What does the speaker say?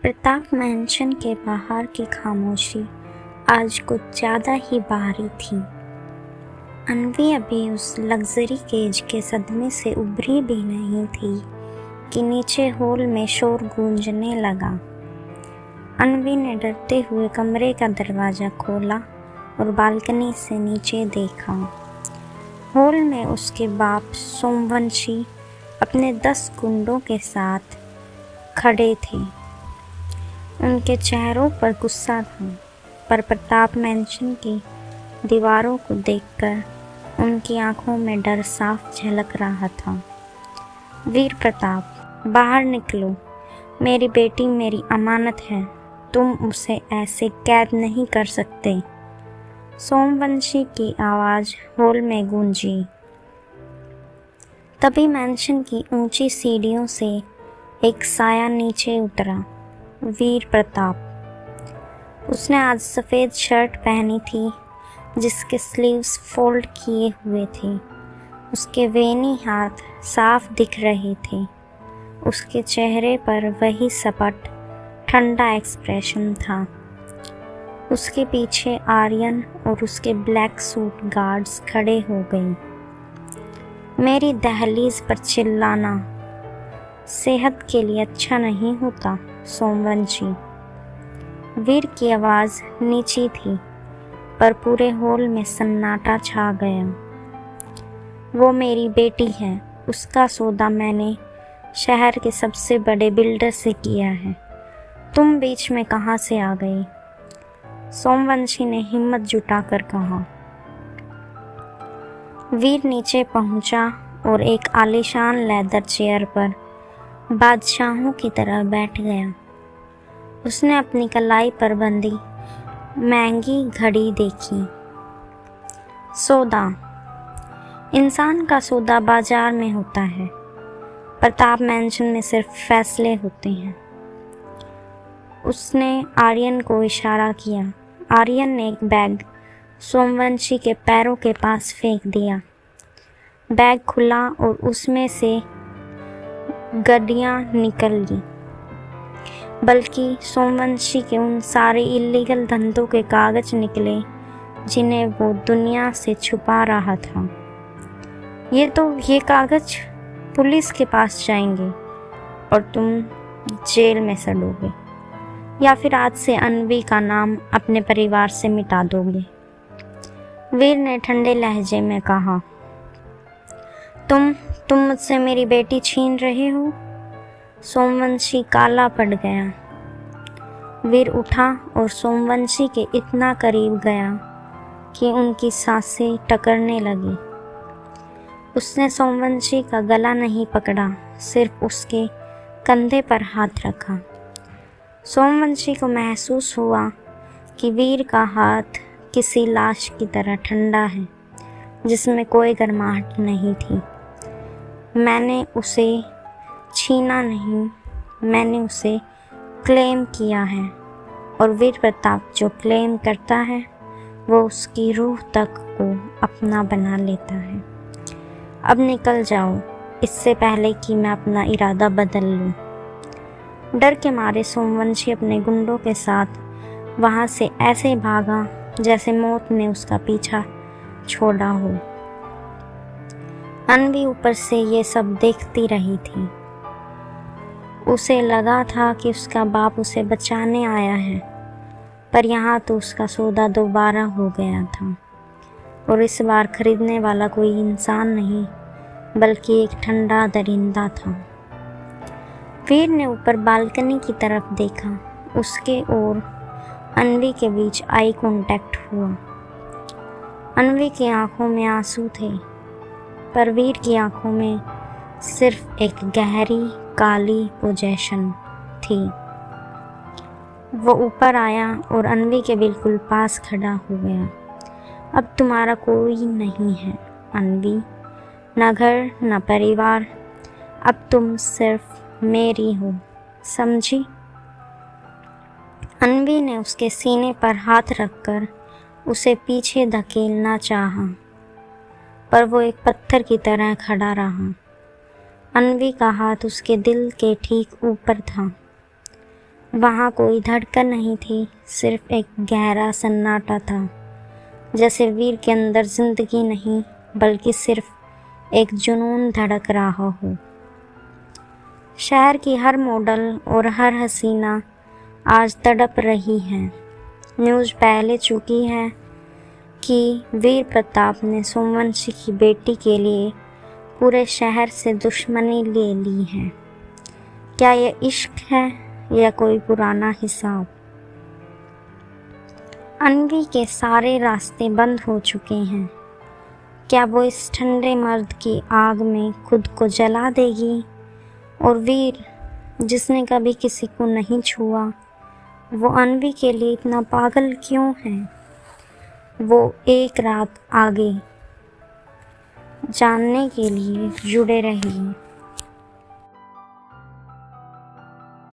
Pratap mention के बाहर की खामोशी आज कुछ ज़्यादा ही बाहरी थी। अन्वी अभी उस लग्जरी केज के सदमे से उभरी भी नहीं थी कि नीचे हॉल में शोर गूंजने लगा। अन्वी ने डरते हुए कमरे का दरवाज़ा खोला और बालकनी से नीचे देखा। हॉल में उसके बाप सोमवंशी अपने 10 गुंडों के साथ खड़े थे। उनके चेहरों पर गुस्सा था, पर प्रताप मैंशन की दीवारों को देखकर उनकी आंखों में डर साफ झलक रहा था। वीर प्रताप, बाहर निकलो। मेरी बेटी मेरी अमानत है, तुम उसे ऐसे कैद नहीं कर सकते। सोमवंशी की आवाज़ हॉल में गूंजी। तभी मैंशन की ऊंची सीढ़ियों से एक साया नीचे उतरा। वीर प्रताप। उसने आज सफ़ेद शर्ट पहनी थी जिसके स्लीव्स फोल्ड किए हुए थे। उसके वेनी हाथ साफ दिख रहे थे। उसके चेहरे पर वही सपाट ठंडा एक्सप्रेशन था। उसके पीछे आर्यन और उसके ब्लैक सूट गार्ड्स खड़े हो गए। मेरी दहलीज पर चिल्लाना सेहत के लिए अच्छा नहीं होता, सोमवंशी। वीर की आवाज़ नीची थी, पर पूरे हॉल में सन्नाटा छा गया। वो मेरी बेटी है, उसका सौदा मैंने शहर के सबसे बड़े बिल्डर से किया है। तुम बीच में कहाँ से आ गई? सोमवंशी ने हिम्मत जुटाकर कहा। वीर नीचे पहुंचा और एक आलीशान लेदर चेयर पर बादशाहों की तरह बैठ गया। उसने अपनी कलाई पर बंधी महंगी घड़ी देखी। सौदा। इंसान का सौदा बाजार में होता है। प्रताप मैंशन में सिर्फ फैसले होते हैं। उसने आर्यन को इशारा किया। आर्यन ने एक बैग सोमवंशी के पैरों के पास फेंक दिया। बैग खुला और उसमें से गड्डियाँ निकल ली, बल्कि सोमवंशी के उन सारे इलीगल धंधों के कागज निकले जिन्हें वो दुनिया से छुपा रहा था। ये कागज पुलिस के पास जाएंगे और तुम जेल में सड़ोगे, या फिर आज से अन्वी का नाम अपने परिवार से मिटा दोगे। वीर ने ठंडे लहजे में कहा। तुम मुझसे मेरी बेटी छीन रहे हो? सोमवंशी काला पड़ गया। वीर उठा और सोमवंशी के इतना करीब गया कि उनकी सांसें टकरने लगी। उसने सोमवंशी का गला नहीं पकड़ा, सिर्फ उसके कंधे पर हाथ रखा। सोमवंशी को महसूस हुआ कि वीर का हाथ किसी लाश की तरह ठंडा है, जिसमें कोई गर्माहट नहीं थी। मैंने उसे छीना नहीं, मैंने उसे क्लेम किया है, और वीर प्रताप जो क्लेम करता है वो उसकी रूह तक को अपना बना लेता है। अब निकल जाओ, इससे पहले कि मैं अपना इरादा बदल लूँ। डर के मारे सोमवंशी अपने गुंडों के साथ वहाँ से ऐसे भागा जैसे मौत ने उसका पीछा छोड़ा हो। अन्वी ऊपर से ये सब देखती रही थी। उसे लगा था कि उसका बाप उसे बचाने आया है, पर यहाँ तो उसका सौदा दोबारा हो गया था, और इस बार खरीदने वाला कोई इंसान नहीं बल्कि एक ठंडा दरिंदा था। वीर ने ऊपर बालकनी की तरफ देखा। उसके और अन्वी के बीच आई कांटेक्ट हुआ। अन्वी की आंखों में आंसू थे, पर वीर की आंखों में सिर्फ एक गहरी काली पोजेशन थी। वो ऊपर आया और अन्वी के बिल्कुल पास खड़ा हो गया। अब तुम्हारा कोई नहीं है अन्वी, न घर न परिवार। अब तुम सिर्फ मेरी हो, समझी? अन्वी ने उसके सीने पर हाथ रखकर उसे पीछे धकेलना चाहा, पर वो एक पत्थर की तरह खड़ा रहा। अन्वी का हाथ उसके दिल के ठीक ऊपर था। वहाँ कोई धड़कन नहीं थी, सिर्फ एक गहरा सन्नाटा था, जैसे वीर के अंदर जिंदगी नहीं बल्कि सिर्फ एक जुनून धड़क रहा हो। शहर की हर मॉडल और हर हसीना आज तड़प रही है। न्यूज़ पहले चुकी है कि वीर प्रताप ने सोमवंशी की बेटी के लिए पूरे शहर से दुश्मनी ले ली है। क्या ये इश्क है या कोई पुराना हिसाब? अनवी के सारे रास्ते बंद हो चुके हैं। क्या वो इस ठंडे मर्द की आग में खुद को जला देगी? और वीर, जिसने कभी किसी को नहीं छुआ, वो अनवी के लिए इतना पागल क्यों है? वो एक रात आगे जानने के लिए जुड़े रहिए।